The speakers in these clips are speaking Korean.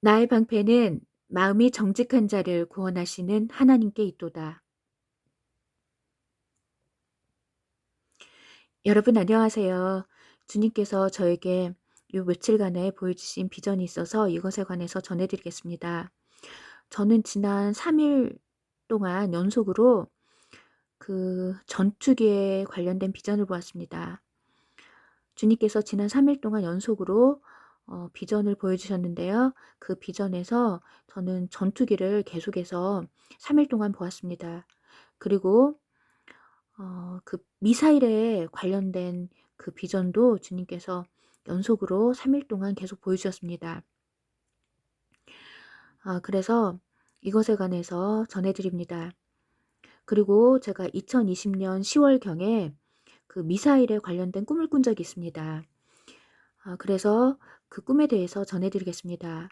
나의 방패는 마음이 정직한 자를 구원하시는 하나님께 있도다. 여러분 안녕하세요. 주님께서 저에게 요 며칠간에 보여주신 비전이 있어서 이것에 관해서 전해드리겠습니다. 저는 지난 3일 동안 연속으로 그 전투기에 관련된 비전을 보았습니다. 주님께서 지난 3일 동안 연속으로 비전을 보여주셨는데요. 그 비전에서 저는 전투기를 계속해서 3일 동안 보았습니다. 그리고 그 미사일에 관련된 그 비전도 주님께서 연속으로 3일 동안 계속 보여주셨습니다. 그래서 이것에 관해서 전해드립니다. 그리고 제가 2020년 10월경에 그 미사일에 관련된 꿈을 꾼 적이 있습니다. 그래서 그 꿈에 대해서 전해드리겠습니다.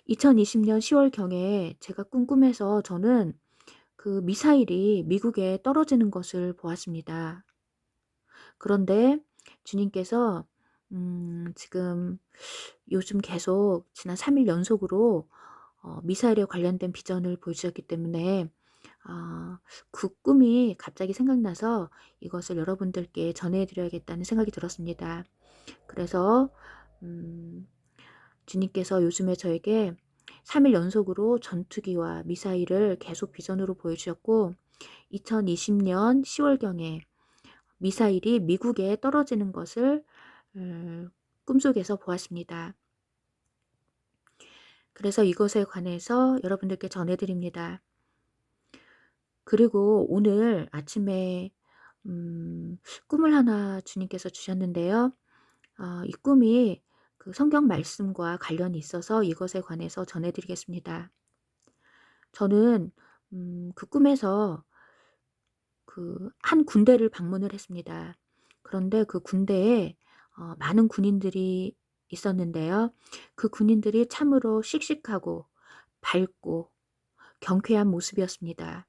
2020년 10월경에 제가 꾼 꿈에서 저는 그 미사일이 미국에 떨어지는 것을 보았습니다. 그런데 주님께서 지금 요즘 계속 지난 3일 연속으로 미사일에 관련된 비전을 보여주셨기 때문에 그 꿈이 갑자기 생각나서 이것을 여러분들께 전해 드려야겠다는 생각이 들었습니다. 그래서 주님께서 요즘에 저에게 3일 연속으로 전투기와 미사일을 계속 비전으로 보여주셨고 2020년 10월경에 미사일이 미국에 떨어지는 것을 꿈속에서 보았습니다. 그래서 이것에 관해서 여러분들께 전해드립니다. 그리고 오늘 아침에 꿈을 하나 주님께서 주셨는데요. 이 꿈이 그 성경 말씀과 관련이 있어서 이것에 관해서 전해드리겠습니다. 저는 그 꿈에서 그 한 군대를 방문을 했습니다. 그런데 그 군대에 많은 군인들이 있었는데요. 그 군인들이 참으로 씩씩하고 밝고 경쾌한 모습이었습니다.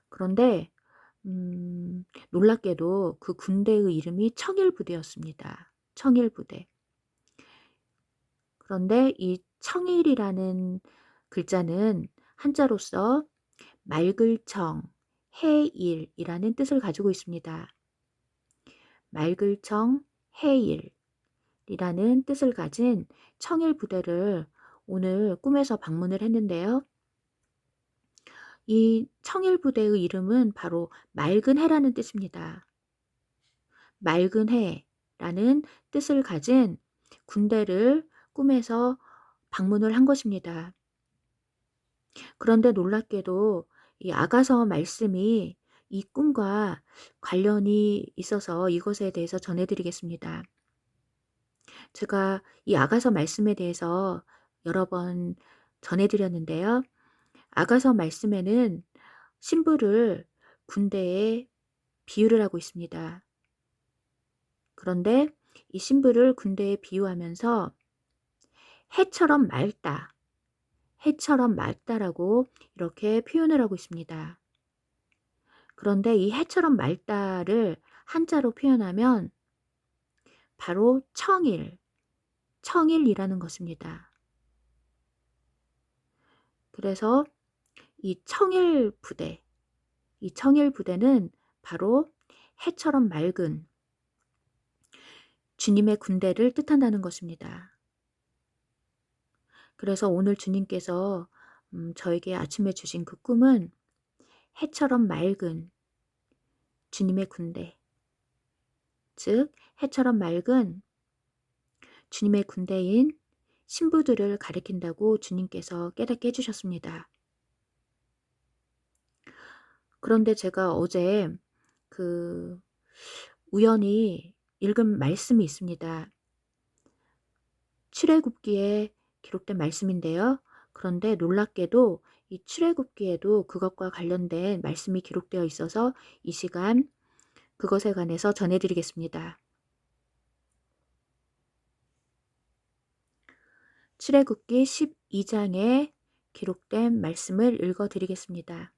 그런데 놀랍게도 그 군대의 이름이 청일부대였습니다. 청일부대. 그런데 이 청일이라는 글자는 한자로서 맑을 청, 해일이라는 뜻을 가지고 있습니다. 맑을 청, 해일이라는 뜻을 가진 청일부대를 오늘 꿈에서 방문을 했는데요. 이 청일부대의 이름은 바로 맑은 해라는 뜻입니다. 맑은 해라는 뜻을 가진 군대를 꿈에서 방문을 한 것입니다. 그런데 놀랍게도 이 아가서 말씀이 이 꿈과 관련이 있어서 이것에 대해서 전해드리겠습니다. 제가 이 아가서 말씀에 대해서 여러 번 전해드렸는데요. 아가서 말씀에는 신부를 군대에 비유를 하고 있습니다. 그런데 이 신부를 군대에 비유하면서 해처럼 맑다, 해처럼 맑다라고 이렇게 표현을 하고 있습니다. 그런데 이 해처럼 맑다를 한자로 표현하면 바로 청일, 청일이라는 것입니다. 그래서 이 청일 부대, 이 청일 부대는 바로 해처럼 맑은 주님의 군대를 뜻한다는 것입니다. 그래서 오늘 주님께서 저에게 아침에 주신 그 꿈은 해처럼 맑은 주님의 군대, 즉 해처럼 맑은 주님의 군대인 신부들을 가리킨다고 주님께서 깨닫게 해주셨습니다. 그런데 제가 어제 그 우연히 읽은 말씀이 있습니다. 출애굽기에 기록된 말씀인데요. 그런데 놀랍게도 이 출애굽기에도 그것과 관련된 말씀이 기록되어 있어서 이 시간 그것에 관해서 전해드리겠습니다. 출애굽기 12장에 기록된 말씀을 읽어드리겠습니다.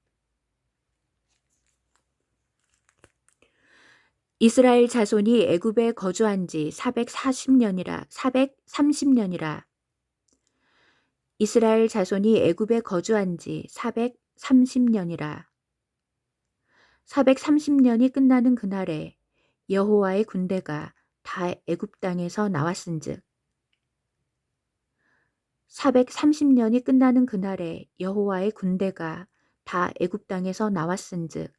이스라엘 자손이 애굽에 거주한 지 430년이라 이스라엘 자손이 애굽에 거주한 지 430년이라. 430년이 끝나는 그날에 여호와의 군대가 다 애굽 땅에서 나왔은즉 430년이 끝나는 그날에 여호와의 군대가 다 애굽 땅에서 나왔은즉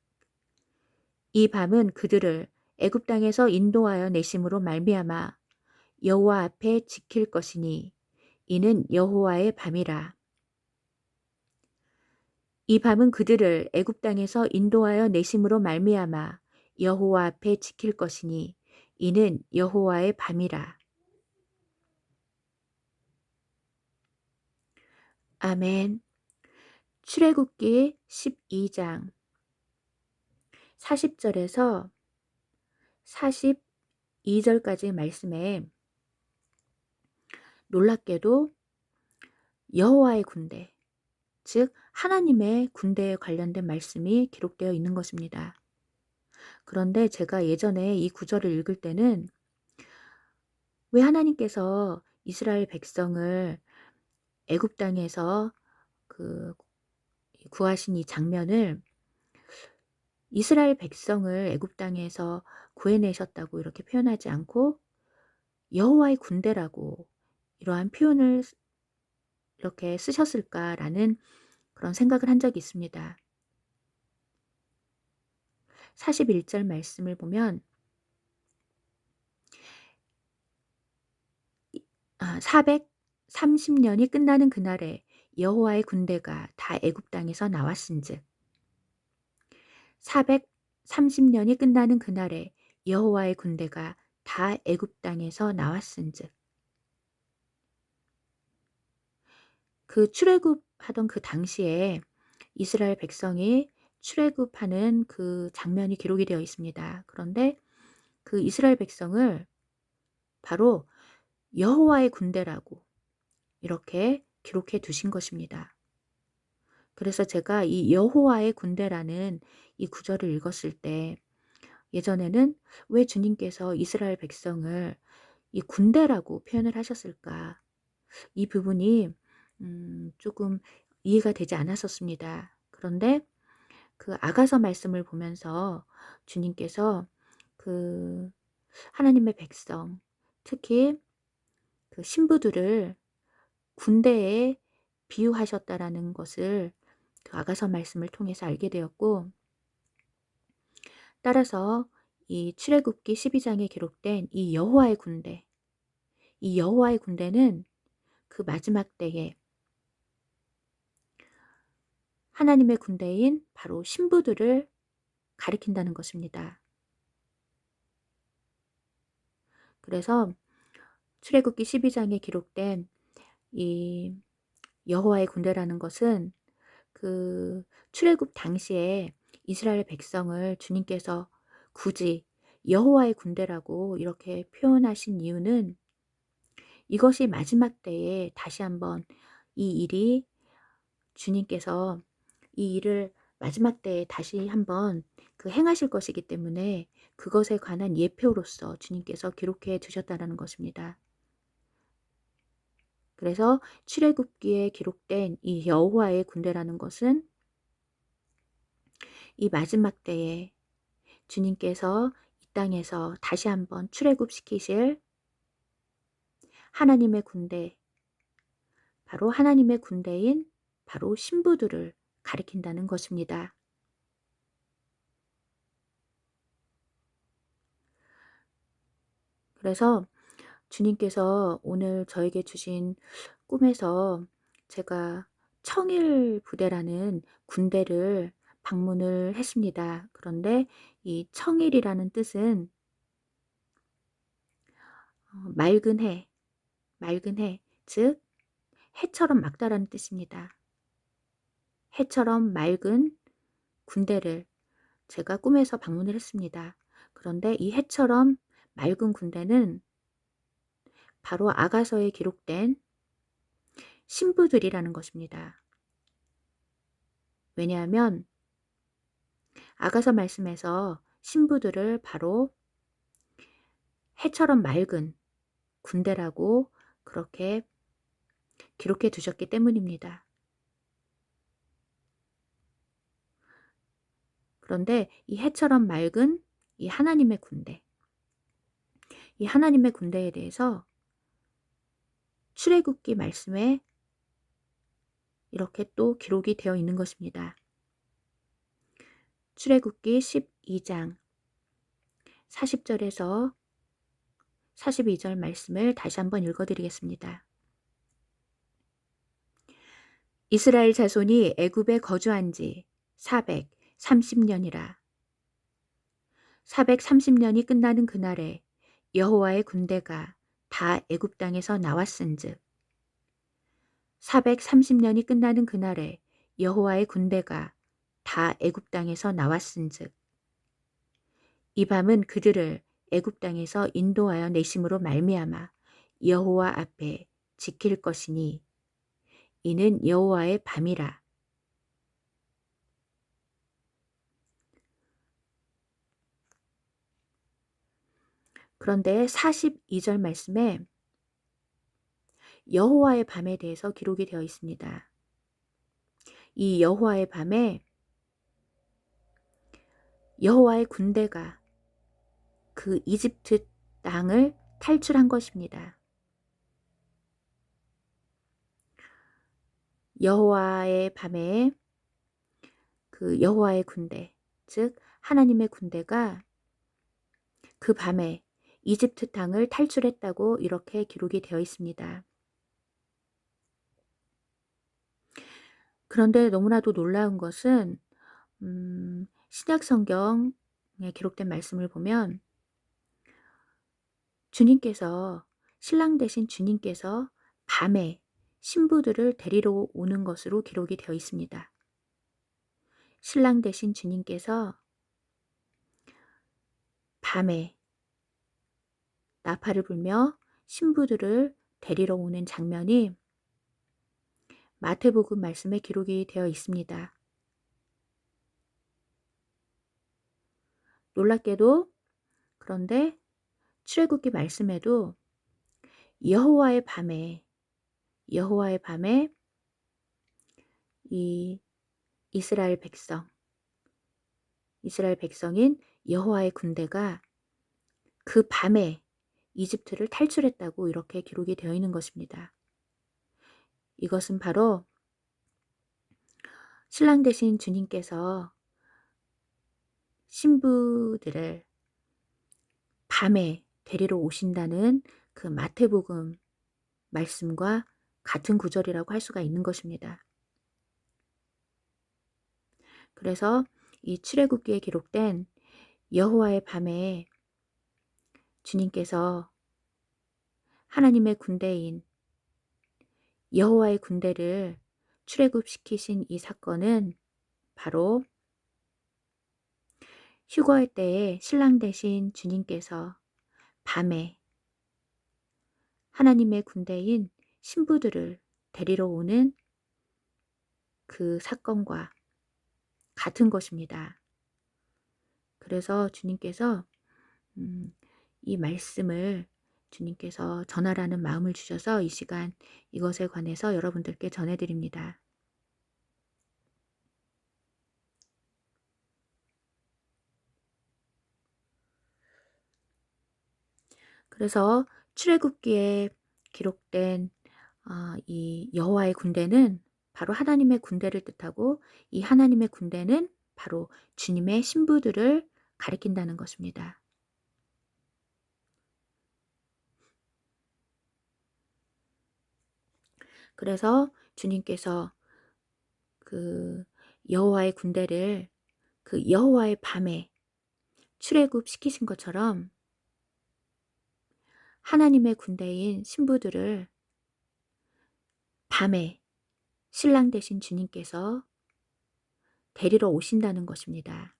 이 밤은 그들을 애굽 땅에서 인도하여 내심으로 말미암아 여호와 앞에 지킬 것이니 이는 여호와의 밤이라. 이 밤은 그들을 애굽 땅에서 인도하여 내심으로 말미암아 여호와 앞에 지킬 것이니 이는 여호와의 밤이라. 아멘. 출애굽기 12장 40절에서 42절까지 말씀에 놀랍게도 여호와의 군대, 즉 하나님의 군대에 관련된 말씀이 기록되어 있는 것입니다. 그런데 제가 예전에 이 구절을 읽을 때는 왜 하나님께서 이스라엘 백성을 애굽 땅에서 구하신 이 장면을 이스라엘 백성을 애굽 땅에서 구해내셨다고 이렇게 표현하지 않고 여호와의 군대라고 이러한 표현을 이렇게 쓰셨을까라는 그런 생각을 한 적이 있습니다. 41절 말씀을 보면 430년이 끝나는 그날에 여호와의 군대가 다 애굽 땅에서 나왔은즉 430년이 끝나는 그날에 여호와의 군대가 다 애굽 땅에서 나왔은즉 그 출애굽하던 그 당시에 이스라엘 백성이 출애굽하는 그 장면이 기록이 되어 있습니다. 그런데 그 이스라엘 백성을 바로 여호와의 군대라고 이렇게 기록해 두신 것입니다. 그래서 제가 이 여호와의 군대라는 이 구절을 읽었을 때 예전에는 왜 주님께서 이스라엘 백성을 이 군대라고 표현을 하셨을까? 이 부분이 조금 이해가 되지 않았었습니다. 그런데 그 아가서 말씀을 보면서 주님께서 그 하나님의 백성, 특히 그 신부들을 군대에 비유하셨다라는 것을 그 아가서 말씀을 통해서 알게 되었고, 따라서 이 출애굽기 12장에 기록된 이 여호와의 군대, 이 여호와의 군대는 그 마지막 때에 하나님의 군대인 바로 신부들을 가리킨다는 것입니다. 그래서 출애굽기 12장에 기록된 이 여호와의 군대라는 것은 그 출애굽 당시에 이스라엘 백성을 주님께서 굳이 여호와의 군대라고 이렇게 표현하신 이유는 이것이 마지막 때에 다시 한번 이 일이 주님께서 이 일을 마지막 때에 다시 한번 그 행하실 것이기 때문에 그것에 관한 예표로서 주님께서 기록해 두셨다는 것입니다. 그래서 출애굽기에 기록된 이 여호와의 군대라는 것은 이 마지막 때에 주님께서 이 땅에서 다시 한번 출애굽시키실 하나님의 군대, 바로 하나님의 군대인 바로 신부들을 가리킨다는 것입니다. 그래서 주님께서 오늘 저에게 주신 꿈에서 제가 청일 부대라는 군대를 방문을 했습니다. 그런데 이 청일이라는 뜻은 맑은 해, 맑은 해, 즉 해처럼 맑다라는 뜻입니다. 해처럼 맑은 군대를 제가 꿈에서 방문을 했습니다. 그런데 이 해처럼 맑은 군대는 바로 아가서에 기록된 신부들이라는 것입니다. 왜냐하면 아가서 말씀에서 신부들을 바로 해처럼 맑은 군대라고 그렇게 기록해 두셨기 때문입니다. 그런데 이 해처럼 맑은 이 하나님의 군대, 이 하나님의 군대에 대해서 출애굽기 말씀에 이렇게 또 기록이 되어 있는 것입니다. 출애굽기 12장 40절에서 42절 말씀을 다시 한번 읽어드리겠습니다. 이스라엘 자손이 애굽에 거주한 지 430년이라. 430년이 끝나는 그날에 여호와의 군대가 다 애굽 땅에서 나왔은즉 430년이 끝나는 그날에 여호와의 군대가 다 애굽 땅에서 나왔은즉 이 밤은 그들을 애굽 땅에서 인도하여 내심으로 말미암아 여호와 앞에 지킬 것이니 이는 여호와의 밤이라. 그런데 42절 말씀에 여호와의 밤에 대해서 기록이 되어 있습니다. 이 여호와의 밤에 여호와의 군대가 그 이집트 땅을 탈출한 것입니다. 여호와의 밤에 그 여호와의 군대, 즉 하나님의 군대가 그 밤에 이집트 땅을 탈출했다고 이렇게 기록이 되어 있습니다. 그런데 너무나도 놀라운 것은 신약 성경에 기록된 말씀을 보면 주님께서, 신랑 되신 주님께서 밤에 신부들을 데리러 오는 것으로 기록이 되어 있습니다. 신랑 되신 주님께서 밤에 나팔을 불며 신부들을 데리러 오는 장면이 마태복음 말씀에 기록이 되어 있습니다. 놀랍게도 그런데 출애굽기 말씀에도 여호와의 밤에 이 이스라엘 백성인 여호와의 군대가 그 밤에 이집트를 탈출했다고 이렇게 기록이 되어 있는 것입니다. 이것은 바로 신랑 되신 주님께서 신부들을 밤에 데리러 오신다는 그 마태복음 말씀과 같은 구절이라고 할 수가 있는 것입니다. 그래서 이 출애굽기에 기록된 여호와의 밤에 주님께서 하나님의 군대인 여호와의 군대를 출애굽시키신 이 사건은 바로 휴거의 때에 신랑 되신 주님께서 밤에 하나님의 군대인 신부들을 데리러 오는 그 사건과 같은 것입니다. 그래서 주님께서 이 말씀을 주님께서 전하라는 마음을 주셔서 이 시간 이것에 관해서 여러분들께 전해드립니다. 그래서 출애굽기에 기록된 이 여호와의 군대는 바로 하나님의 군대를 뜻하고 이 하나님의 군대는 바로 주님의 신부들을 가리킨다는 것입니다. 그래서 주님께서 그 여호와의 군대를 그 여호와의 밤에 출애굽시키신 것처럼 하나님의 군대인 신부들을 밤에 신랑 되신 주님께서 데리러 오신다는 것입니다.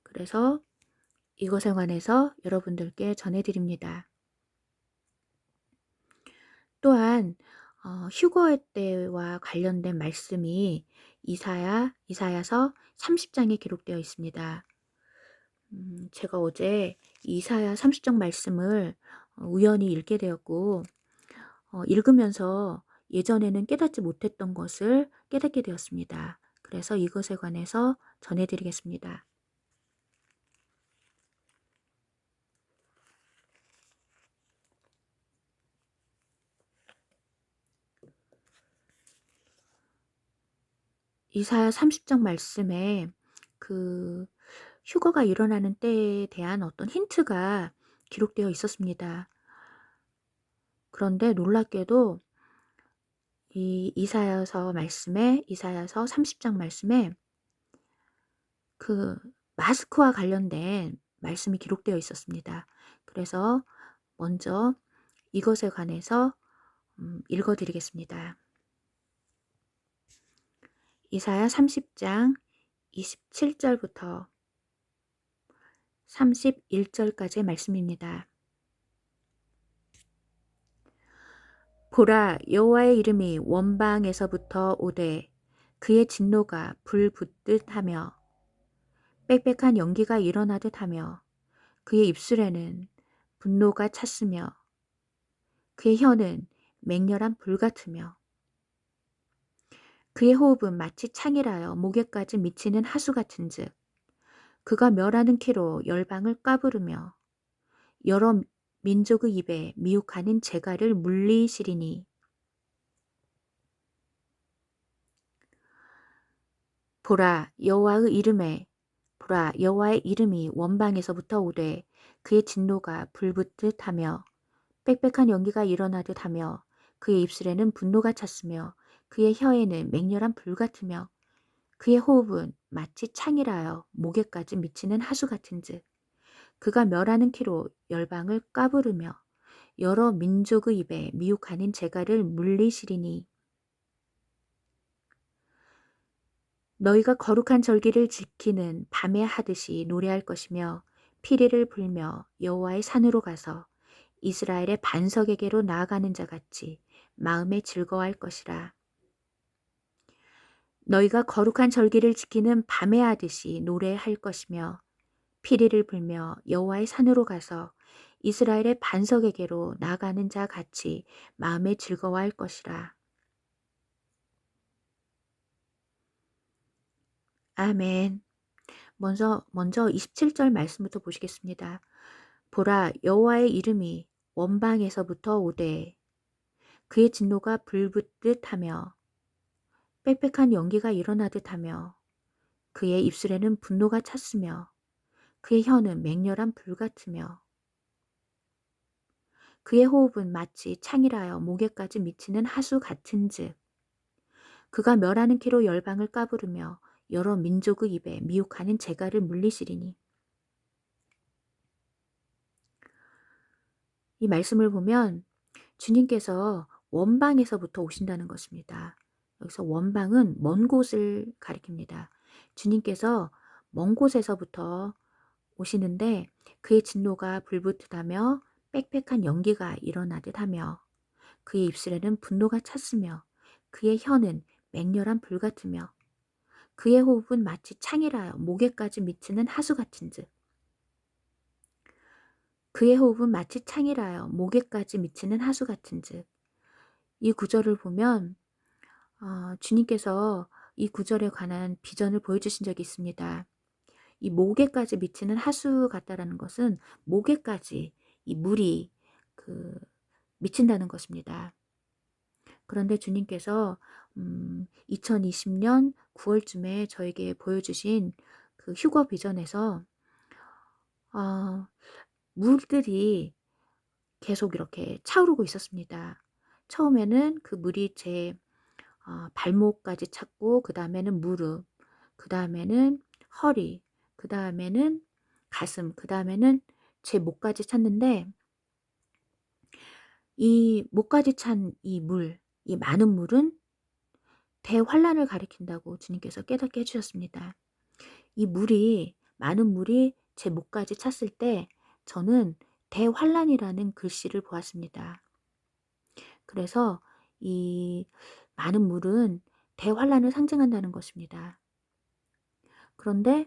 그래서 이것에 관해서 여러분들께 전해드립니다. 또한 휴거의 때와 관련된 말씀이 이사야서 30장에 기록되어 있습니다. 제가 어제 이사야 30장 말씀을 우연히 읽게 되었고 읽으면서 예전에는 깨닫지 못했던 것을 깨닫게 되었습니다. 그래서 이것에 관해서 전해 드리겠습니다. 이사야 30장 말씀에 그 휴거가 일어나는 때에 대한 어떤 힌트가 기록되어 있었습니다. 그런데 놀랍게도 이 이사야서 30장 말씀에 그 마스크와 관련된 말씀이 기록되어 있었습니다. 그래서 먼저 이것에 관해서 읽어 드리겠습니다. 이사야 30장 27절부터 31절까지의 말씀입니다. 보라, 여호와의 이름이 원방에서부터 오되 그의 진노가 불 붙듯 하며 빽빽한 연기가 일어나듯 하며 그의 입술에는 분노가 찼으며 그의 혀는 맹렬한 불 같으며 그의 호흡은 마치 창이라여 목에까지 미치는 하수 같은즉 그가 멸하는 키로 열방을 까부르며 여러 민족의 입에 미혹하는 재갈을 물리시리니 보라 여호와의 이름이 원방에서부터 오되 그의 진노가 불붙듯 하며 빽빽한 연기가 일어나듯 하며 그의 입술에는 분노가 찼으며 그의 혀에는 맹렬한 불 같으며 그의 호흡은 마치 창이라여 목에까지 미치는 하수 같은즉 그가 멸하는 키로 열방을 까부르며 여러 민족의 입에 미혹하는 재갈을 물리시리니 너희가 거룩한 절기를 지키는 밤에 하듯이 노래할 것이며 피리를 불며 여호와의 산으로 가서 이스라엘의 반석에게로 나아가는 자 같이 마음에 즐거워할 것이라. 너희가 거룩한 절기를 지키는 밤에 하듯이 노래할 것이며 피리를 불며 여호와의 산으로 가서 이스라엘의 반석에게로 나아가는 자 같이 마음에 즐거워할 것이라. 아멘. 먼저 27절 말씀부터 보시겠습니다. 보라, 여호와의 이름이 원방에서부터 오되 그의 진노가 불붙듯 하며 빽빽한 연기가 일어나듯 하며 그의 입술에는 분노가 찼으며 그의 혀는 맹렬한 불 같으며 그의 호흡은 마치 창이라여 목에까지 미치는 하수 같은즉 그가 멸하는 키로 열방을 까부르며 여러 민족의 입에 미혹하는 재갈을 물리시리니. 이 말씀을 보면 주님께서 원방에서부터 오신다는 것입니다. 여기서 원방은 먼 곳을 가리킵니다. 주님께서 먼 곳에서부터 오시는데 그의 진노가 불붙으다며 빽빽한 연기가 일어나듯 하며 그의 입술에는 분노가 찼으며 그의 혀는 맹렬한 불 같으며 그의 호흡은 마치 창이라여 목에까지 미치는 하수 같은즉 그의 호흡은 마치 창이라여 목에까지 미치는 하수 같은즉 이 구절을 보면 주님께서 이 구절에 관한 비전을 보여주신 적이 있습니다. 이 목에까지 미치는 하수 같다라는 것은 목에까지 이 물이 미친다는 것입니다. 그런데 주님께서 2020년 9월쯤에 저에게 보여주신 그 휴거 비전에서 물들이 계속 이렇게 차오르고 있었습니다. 처음에는 그 물이 제 발목까지 찼고 그 다음에는 무릎, 그 다음에는 허리, 그 다음에는 가슴, 그 다음에는 제 목까지 찼는데 이 목까지 찬 이 많은 물은 대환란을 가리킨다고 주님께서 깨닫게 해주셨습니다. 많은 물이 제 목까지 찼을 때 저는 대환란이라는 글씨를 보았습니다. 그래서 이 많은 물은 대환란을 상징한다는 것입니다. 그런데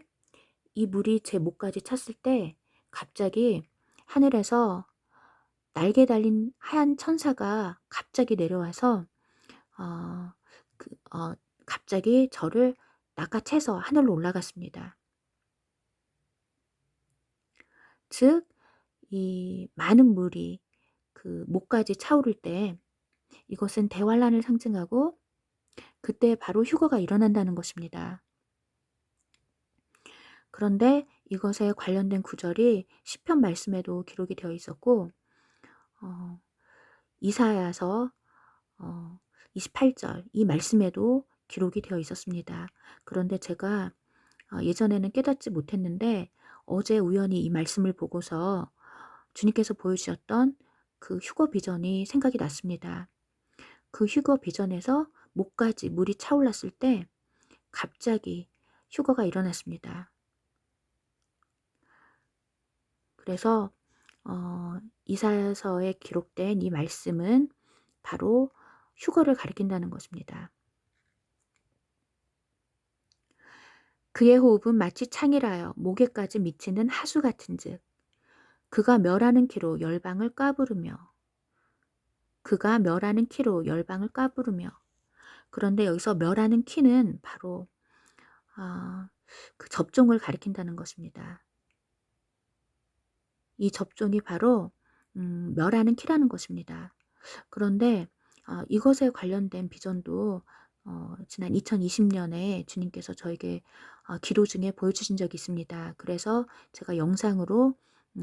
이 물이 제 목까지 찼을 때 갑자기 하늘에서 날개 달린 하얀 천사가 갑자기 내려와서 어 그 갑자기 저를 낚아채서 하늘로 올라갔습니다. 즉 이 많은 물이 그 목까지 차오를 때 이것은 대환란을 상징하고 그때 바로 휴거가 일어난다는 것입니다. 그런데 이것에 관련된 구절이 시편 말씀에도 기록이 되어 있었고 어 이사야서 어 28절 이 말씀에도 기록이 되어 있었습니다. 그런데 제가 예전에는 깨닫지 못했는데 어제 우연히 이 말씀을 보고서 주님께서 보여주셨던 그 휴거 비전이 생각이 났습니다. 그 휴거 비전에서 목까지 물이 차올랐을 때 갑자기 휴거가 일어났습니다. 그래서 이사야서에 기록된 이 말씀은 바로 휴거를 가리킨다는 것입니다. 그의 호흡은 마치 창이라여 목에까지 미치는 하수 같은즉 그가 멸하는 키로 열방을 까부르며 그가 멸하는 키로 열방을 까부르며 그런데 여기서 멸하는 키는 바로 그 접종을 가리킨다는 것입니다. 이 접종이 바로 멸하는 키라는 것입니다. 그런데 이것에 관련된 비전도 지난 2020년에 주님께서 저에게 기도 중에 보여주신 적이 있습니다. 그래서 제가 영상으로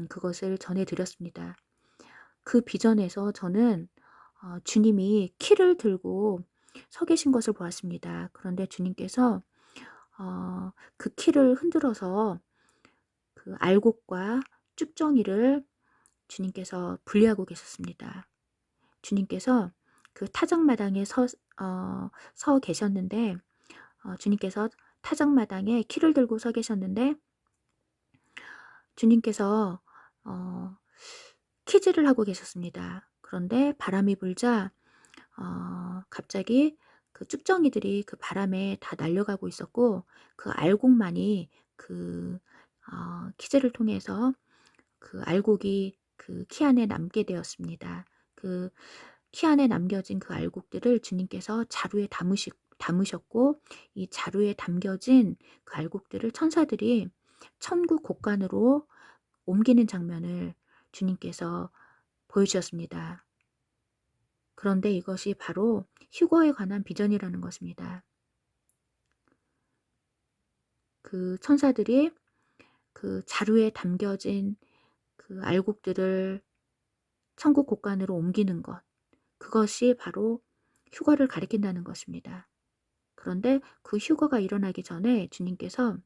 그것을 전해드렸습니다. 그 비전에서 저는 주님이 키를 들고 서 계신 것을 보았습니다. 그런데 주님께서 그 키를 흔들어서 그 알곡과 쭉정이를 주님께서 분리하고 계셨습니다. 주님께서 그 타작마당에 서 계셨는데 주님께서 타작마당에 키를 들고 서 계셨는데 주님께서 키질을 하고 계셨습니다. 그런데 바람이 불자 갑자기 그 쭉정이들이 그 바람에 다 날려가고 있었고 그 알곡만이 그 키질을 통해서 그 알곡이 그 키 안에 남게 되었습니다. 그 키 안에 남겨진 그 알곡들을 주님께서 자루에 담으셨고 이 자루에 담겨진 그 알곡들을 천사들이 천국 곳간으로 옮기는 장면을 주님께서 보여주셨습니다. 그런데 이것이 바로 휴거에 관한 비전이라는 것입니다. 그 천사들이 그 자루에 담겨진 그 알곡들을 천국 곳간으로 옮기는 것, 그것이 바로 휴거를 가리킨다는 것입니다. 그런데 그 휴거가 일어나기 전에 주님께서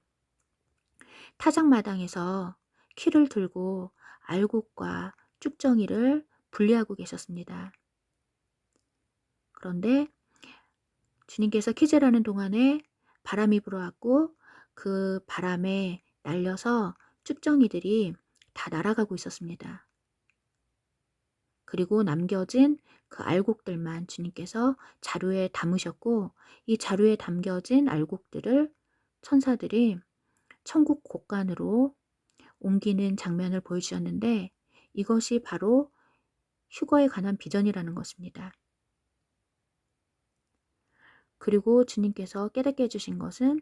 타작마당에서 키를 들고 알곡과 쭉정이를 분리하고 계셨습니다. 그런데 주님께서 키질하는 동안에 바람이 불어왔고 그 바람에 날려서 쭉정이들이 다 날아가고 있었습니다. 그리고 남겨진 그 알곡들만 주님께서 자루에 담으셨고 이 자루에 담겨진 알곡들을 천사들이 천국 곳간으로 옮기는 장면을 보여주셨는데 이것이 바로 휴거에 관한 비전이라는 것입니다. 그리고 주님께서 깨닫게 해주신 것은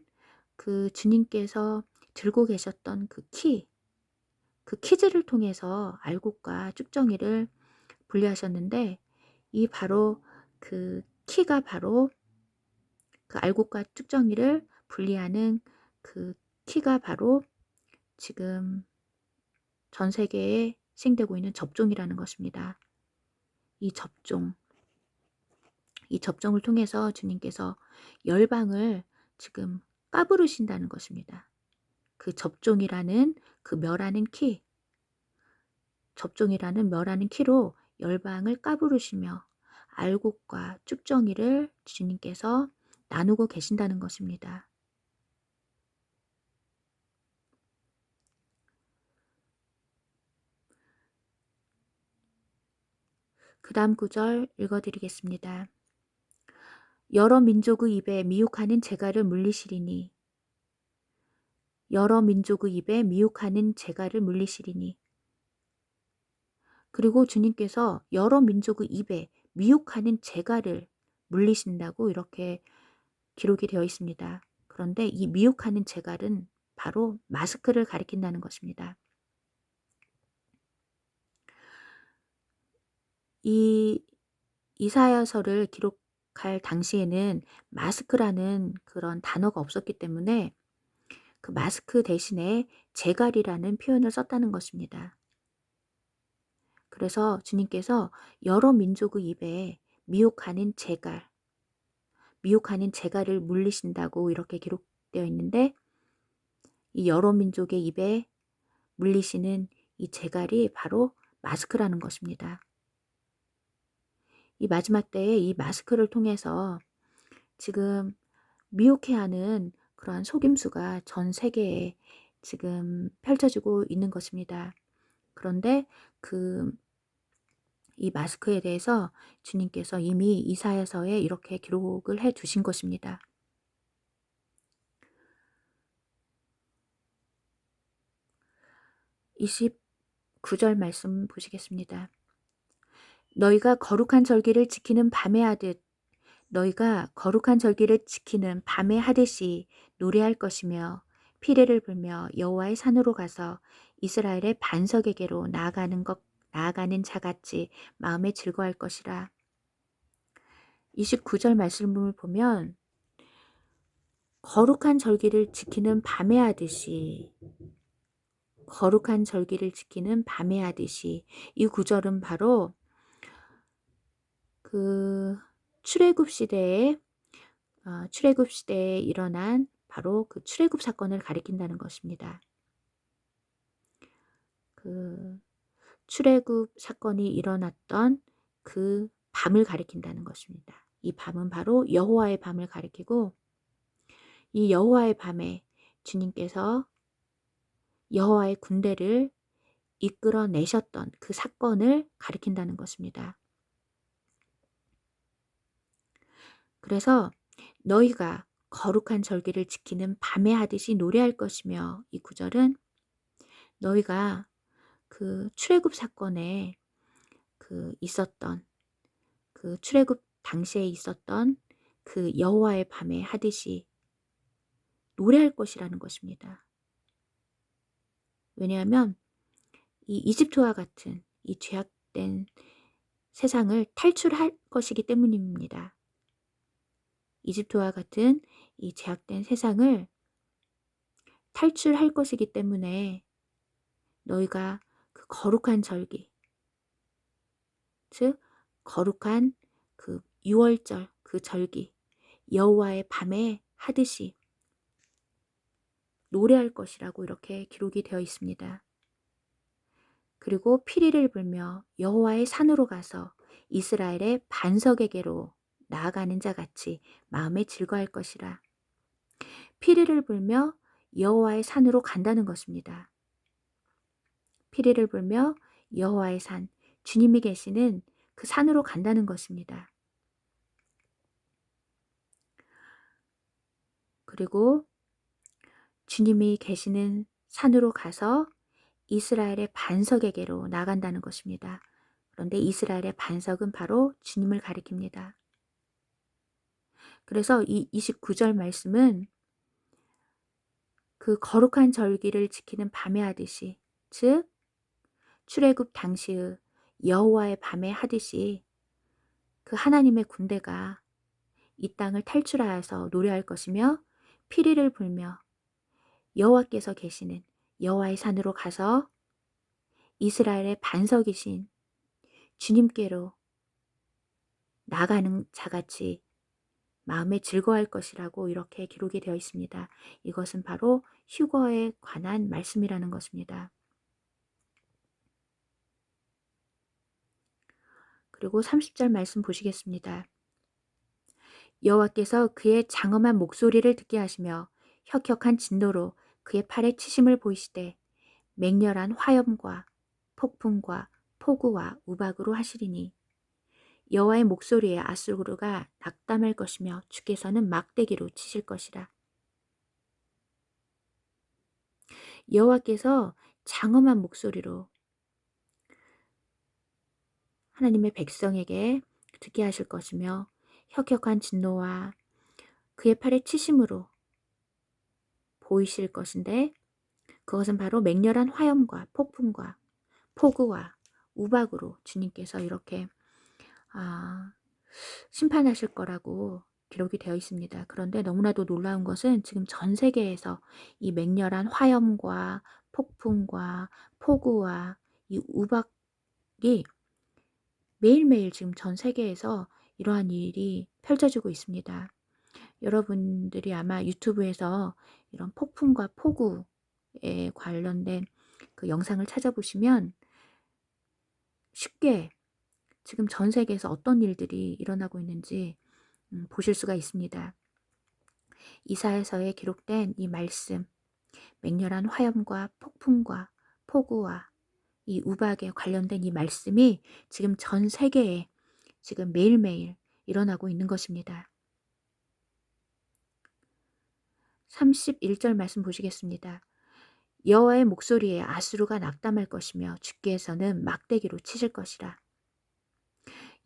그 주님께서 들고 계셨던 그 키즈를 통해서 알곡과 쭉정이를 분리하셨는데 이 바로 그 키가 바로 그 알곡과 쭉정이를 분리하는 그 키가 바로 지금 전 세계에 시행되고 있는 접종이라는 것입니다. 이 접종을 통해서 주님께서 열방을 지금 까부르신다는 것입니다. 그 접종이라는 그 멸하는 키, 접종이라는 멸하는 키로 열방을 까부르시며 알곡과 쭉정이를 주님께서 나누고 계신다는 것입니다. 그 다음 구절 읽어드리겠습니다. 여러 민족의 입에 미혹하는 재갈을 물리시리니 여러 민족의 입에 미혹하는 재갈을 물리시리니 그리고 주님께서 여러 민족의 입에 미혹하는 재갈을 물리신다고 이렇게 기록이 되어 있습니다. 그런데 이 미혹하는 재갈은 바로 마스크를 가리킨다는 것입니다. 이 이사야서를 기록할 당시에는 마스크라는 그런 단어가 없었기 때문에 그 마스크 대신에 재갈이라는 표현을 썼다는 것입니다. 그래서 주님께서 여러 민족의 입에 미혹하는 재갈, 미혹하는 재갈을 물리신다고 이렇게 기록되어 있는데, 이 여러 민족의 입에 물리시는 이 재갈이 바로 마스크라는 것입니다. 이 마지막 때에 이 마스크를 통해서 지금 미혹해하는 그러한 속임수가 전 세계에 지금 펼쳐지고 있는 것입니다. 그런데 이 마스크에 대해서 주님께서 이미 이사야서에 이렇게 기록을 해 두신 것입니다. 29절 말씀 보시겠습니다. 너희가 거룩한 절기를 지키는 밤에 하듯 너희가 거룩한 절기를 지키는 밤에 하듯이 노래할 것이며 피레를 불며 여호와의 산으로 가서 이스라엘의 반석에게로 나아가는 자같이 마음에 즐거워할 것이라. 29절 말씀을 보면 거룩한 절기를 지키는 밤에 하듯이, 거룩한 절기를 지키는 밤에 하듯이, 이 구절은 바로 그 출애굽 시대에 일어난 바로 그 출애굽 사건을 가리킨다는 것입니다. 그 출애굽 사건이 일어났던 그 밤을 가리킨다는 것입니다. 이 밤은 바로 여호와의 밤을 가리키고, 이 여호와의 밤에 주님께서 여호와의 군대를 이끌어내셨던 그 사건을 가리킨다는 것입니다. 그래서 너희가 거룩한 절기를 지키는 밤에 하듯이 노래할 것이며, 이 구절은 너희가 그 출애굽 사건에 있었던 그 출애굽 당시에 있었던 그 여호와의 밤에 하듯이 노래할 것이라는 것입니다. 왜냐하면 이 이집트와 같은 이 죄악된 세상을 탈출할 것이기 때문입니다. 이집트와 같은 이 죄악된 세상을 탈출할 것이기 때문에 너희가 그 거룩한 절기, 즉 거룩한 그 유월절 그 절기 여호와의 밤에 하듯이 노래할 것이라고 이렇게 기록이 되어 있습니다. 그리고 피리를 불며 여호와의 산으로 가서 이스라엘의 반석에게로 나아가는 자 같이 마음에 즐거워할 것이라. 피리를 불며 여호와의 산으로 간다는 것입니다. 피리를 불며 여호와의 산, 주님이 계시는 그 산으로 간다는 것입니다. 그리고 주님이 계시는 산으로 가서 이스라엘의 반석에게로 나간다는 것입니다. 그런데 이스라엘의 반석은 바로 주님을 가리킵니다. 그래서 이 29절 말씀은 그 거룩한 절기를 지키는 밤에 하듯이, 즉 출애굽 당시의 여호와의 밤에 하듯이 그 하나님의 군대가 이 땅을 탈출하여서 노래할 것이며 피리를 불며 여호와께서 계시는 여호와의 산으로 가서 이스라엘의 반석이신 주님께로 나가는 자같이 마음에 즐거워할 것이라고 이렇게 기록이 되어 있습니다. 이것은 바로 휴거에 관한 말씀이라는 것입니다. 그리고 30절 말씀 보시겠습니다. 여호와께서 그의 장엄한 목소리를 듣게 하시며 혁혁한 진노로 그의 팔에 치심을 보이시되 맹렬한 화염과 폭풍과 폭우와 우박으로 하시리니 여호와의 목소리에 아수르가 낙담할 것이며 주께서는 막대기로 치실 것이라. 여호와께서 장엄한 목소리로 하나님의 백성에게 듣게 하실 것이며 혁혁한 진노와 그의 팔에 치심으로 보이실 것인데, 그것은 바로 맹렬한 화염과 폭풍과 폭우와 우박으로 주님께서 이렇게 심판하실 거라고 기록이 되어 있습니다. 그런데 너무나도 놀라운 것은 지금 전 세계에서 이 맹렬한 화염과 폭풍과 폭우와 이 우박이 매일매일 지금 전 세계에서 이러한 일이 펼쳐지고 있습니다. 여러분들이 아마 유튜브에서 이런 폭풍과 폭우에 관련된 그 영상을 찾아보시면 쉽게 지금 전 세계에서 어떤 일들이 일어나고 있는지 보실 수가 있습니다. 이사야서에 기록된 이 말씀, 맹렬한 화염과 폭풍과 폭우와 이 우박에 관련된 이 말씀이 지금 전 세계에 지금 매일매일 일어나고 있는 것입니다. 31절 말씀 보시겠습니다. 여호와의 목소리에 아수르가 낙담할 것이며 주께서는 막대기로 치실 것이라.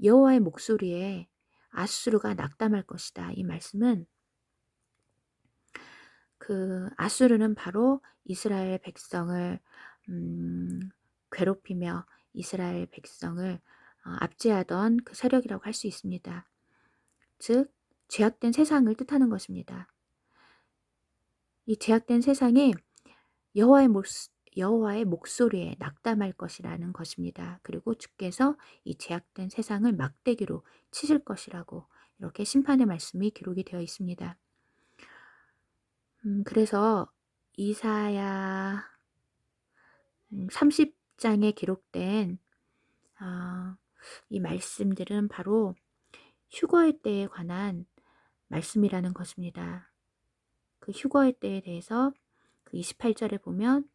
여호와의 목소리에 아수르가 낙담할 것이다. 이 말씀은 그 아수르는 바로 이스라엘 백성을 괴롭히며 이스라엘 백성을 압제하던 그 세력이라고 할 수 있습니다. 즉 죄악된 세상을 뜻하는 것입니다. 이 죄악된 세상이 여호와의 목소리에 낙담할 것이라는 것입니다. 그리고 주께서 이 죄악된 세상을 막대기로 치실 것이라고 이렇게 심판의 말씀이 기록이 되어 있습니다. 그래서 이사야 30장에 기록된 이 말씀들은 바로 휴거의 때에 관한 말씀이라는 것입니다. 그 휴거의 때에 대해서 그 28절에 보면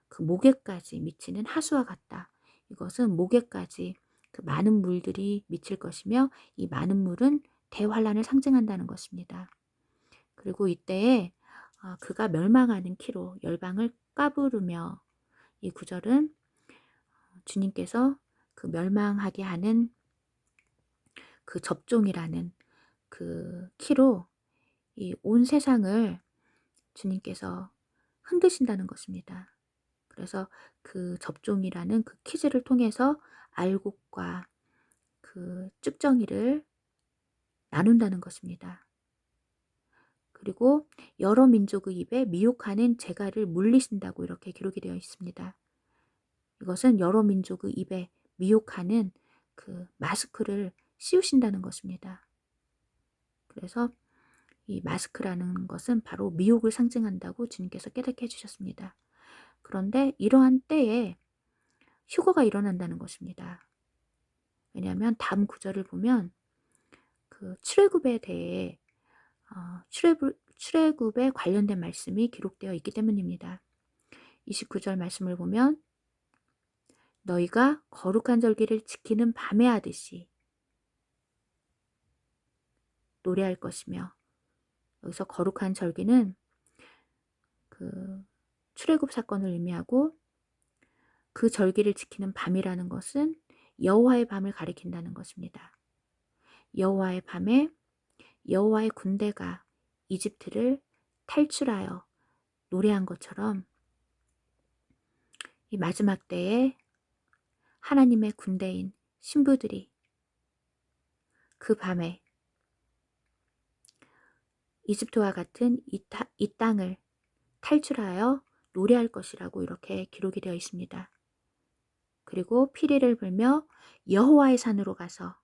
그 목에까지 미치는 하수와 같다. 이것은 목에까지 그 많은 물들이 미칠 것이며 이 많은 물은 대환란을 상징한다는 것입니다. 그리고 이때에 그가 멸망하는 키로 열방을 까부르며, 이 구절은 주님께서 그 멸망하게 하는 그 접종이라는 그 키로 이 온 세상을 주님께서 흔드신다는 것입니다. 그래서 그 접종이라는 그 퀴즈를 통해서 알곡과 그 쭉정이를 나눈다는 것입니다. 그리고 여러 민족의 입에 미혹하는 재갈을 물리신다고 이렇게 기록이 되어 있습니다. 이것은 여러 민족의 입에 미혹하는 그 마스크를 씌우신다는 것입니다. 그래서 이 마스크라는 것은 바로 미혹을 상징한다고 주님께서 깨닫게 해주셨습니다. 그런데 이러한 때에 휴거가 일어난다는 것입니다. 왜냐하면 다음 구절을 보면 그 출애굽에 대해 출애굽에 관련된 말씀이 기록되어 있기 때문입니다. 29절 말씀을 보면 너희가 거룩한 절기를 지키는 밤에 하듯이 노래할 것이며, 여기서 거룩한 절기는 그 출애굽 사건을 의미하고 그 절기를 지키는 밤이라는 것은 여호와의 밤을 가리킨다는 것입니다. 여호와의 밤에 여호와의 군대가 이집트를 탈출하여 노래한 것처럼 이 마지막 때에 하나님의 군대인 신부들이 그 밤에 이집트와 같은 이 땅을 탈출하여 노래할 것이라고 이렇게 기록이 되어 있습니다. 그리고 피리를 불며 여호와의 산으로 가서,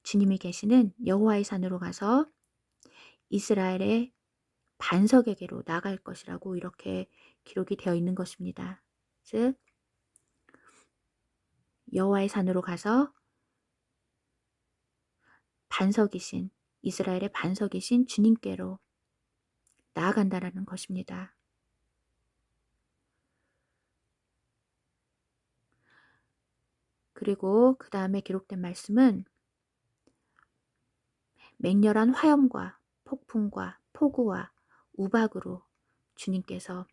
주님이 계시는 여호와의 산으로 가서 이스라엘의 반석에게로 나갈 것이라고 이렇게 기록이 되어 있는 것입니다. 즉 여호와의 산으로 가서 반석이신, 이스라엘의 반석이신 주님께로 나아간다라는 것입니다. 그리고 그 다음에 기록된 말씀은 맹렬한 화염과 폭풍과 폭우와 우박으로 주님께서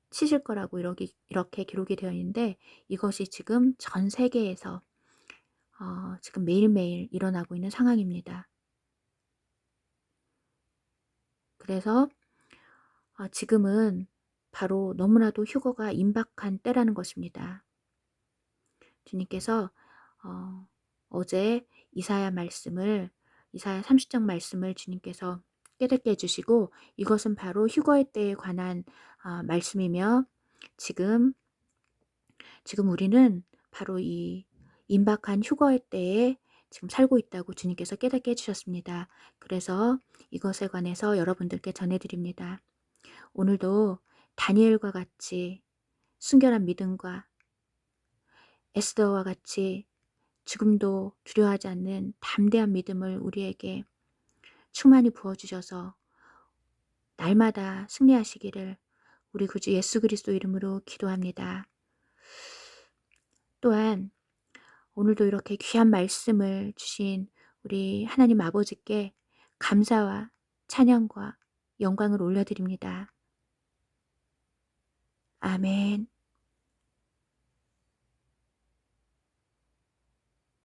치실 거라고 이렇게 기록이 되어 있는데, 이것이 지금 전 세계에서 지금 매일매일 일어나고 있는 상황입니다. 그래서 지금은 바로 너무나도 휴거가 임박한 때라는 것입니다. 주님께서 어제 이사야 30장 말씀을 주님께서 깨닫게 해 주시고, 이것은 바로 휴거의 때에 관한 말씀이며, 지금 우리는 바로 이 임박한 휴거의 때에 지금 살고 있다고 주님께서 깨닫게 해 주셨습니다. 그래서 이것에 관해서 여러분들께 전해 드립니다. 오늘도 다니엘과 같이 순결한 믿음과 에스더와 같이 죽음도 두려워하지 않는 담대한 믿음을 우리에게 충만히 부어주셔서 날마다 승리하시기를 우리 구주 예수 그리스도 이름으로 기도합니다. 또한 오늘도 이렇게 귀한 말씀을 주신 우리 하나님 아버지께 감사와 찬양과 영광을 올려드립니다. 아멘.